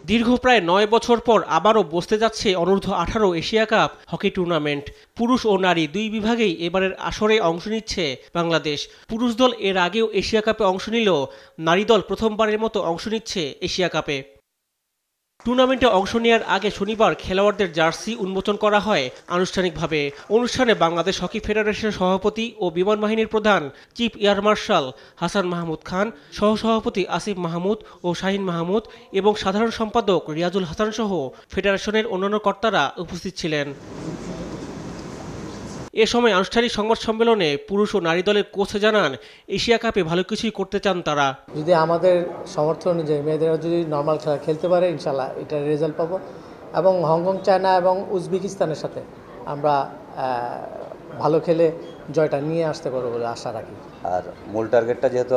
দীর্ঘ প্রায় 9 বছর পর আবারও বসতে যাচ্ছে অনূর্ধ্ব-18 এশিয়া কাপ হকি টুর্নামেন্ট। পুরুষ ও নারী দুই বিভাগেই এবারের আসরে অংশ নিচ্ছে বাংলাদেশ। পুরুষ দল এর আগেও এশিয়া কাপে অংশ নিলেও নারী দল প্রথমবারের মতো অংশ নিচ্ছে এশিয়া কাপে। টুর্নামেন্টে অংশ নেওয়ার আগে শনিবার খেলোয়াড়দের জার্সি উন্মোচন করা হয় আনুষ্ঠানিকভাবে। অনুষ্ঠানে বাংলাদেশ হকি ফেডারেশনের সভাপতি ও বিমান বাহিনীর প্রধান chief air marshal Hasan Mahmud Khan, সহসভাপতি আসিফ মাহমুদ ও শাহিন মাহমুদ এবং সাধারণ সম্পাদক রিয়াজুল হাসান সহ ফেডারেশনের অন্যান্য কর্তারা উপস্থিত ছিলেন। এ সময় আনুষ্ঠানিক সংবাদ সম্মেলনে পুরুষ ও নারী দলের কোচ জানান, এশিয়া কাপে ভালো কিছুই করতে চান তারা। যদি আমাদের সামর্থ্য অনুযায়ী মেয়েদেরা যদি নর্মাল খেলা খেলতে পারে, ইনশাল্লাহ এটার রেজাল্ট পাবো। এবং হংকং, চায়না এবং উজবেকিস্তানের সাথে আমরা ভালো খেলে জয়টা নিয়ে আসতে পারবো বলে আশা রাখি। আর মূল টার্গেটটা যেহেতু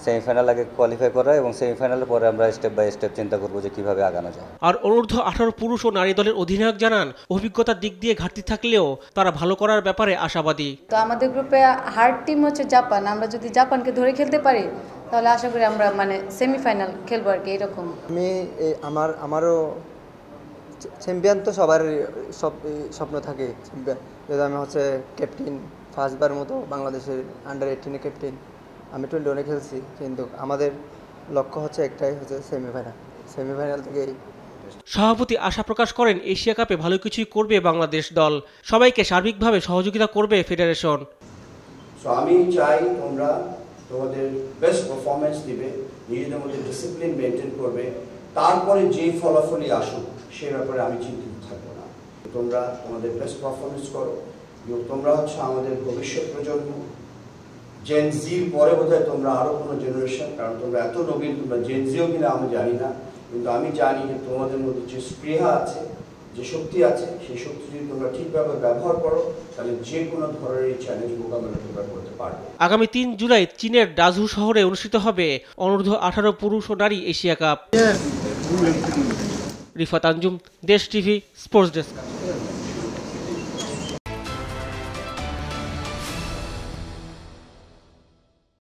সেমিফাইনাল আগে কোয়ালিফাই করা এবং সেমিফাইনালের পরে আমরা স্টেপ বাই স্টেপ চিন্তা করবো যে কিভাবে আগানো যায়। আর অনূর্ধ্ব-18 পুরুষ ও নারী দলের অধিনায়ক জানান, অভিজ্ঞতার দিক দিয়ে ঘাটতি থাকলেও তারা ভালো করার ব্যাপারে আশাবাদী। তো আমাদের গ্রুপে হার্ড টিম হচ্ছে জাপান। আমরা যদি জাপানকে ধরে খেলতে পারি তাহলে আশা করি আমরা সেমিফাইনাল খেলবো আর কি। এরকম আমারও চ্যাম্পিয়ন তো সবার স্বপ্ন থাকে। যদি আমি ক্যাপ্টেন, ফার্স্টবার মতো বাংলাদেশের আন্ডার-18 ক্যাপ্টেন। আমি 21 খেলছি, কিন্তু আমাদের লক্ষ্য একটাই সেমিফাইনাল থেকে। সভাপতি আশা প্রকাশ করেন, এশিয়া কাপে ভালো কিছুই করবে বাংলাদেশ দল। সবাইকে সার্বিকভাবে সহযোগিতা করবে ফেডারেশন। আমি চাই তোমরা তোমাদের বেস্ট পারফরমেন্স দিবে, নিজেদের মধ্যে ডিসিপ্লিন মেনটেন করবে, তারপরে যে ফলাফলই আসুক সে ব্যাপারে আমি চিন্তিত থাকবো না। তোমরা তোমাদের বেস্ট পারফরমেন্স করো। তোমরা আমাদের ভবিষ্যৎ প্রজন্ম। জেন জির পরে বোধহয় তোমরা আরও কোনো জেনারেশন, কারণ তোমরা এত নবীন। তোমরা জেন জিও কিনা আমি জানি না, কিন্তু আমি জানি যে তোমাদের মধ্যে যে স্পৃহা আছে, যে শক্তি আছে, সেই শক্তি যদি তোমরা ঠিকভাবে ব্যবহার করো তাহলে যে কোনো ধরনের চ্যালেঞ্জ মোকাবেলা তোমরা করতে পারবে। আগামী 3 জুলাই চীনের ডাজু শহরে অনুষ্ঠিত হবে অনূর্ধ্ব-18 পুরুষ ও নারী এশিয়া কাপ। রিফাত আঞ্জুম, দেশ টিভি, স্পোর্টস ডেস্ক।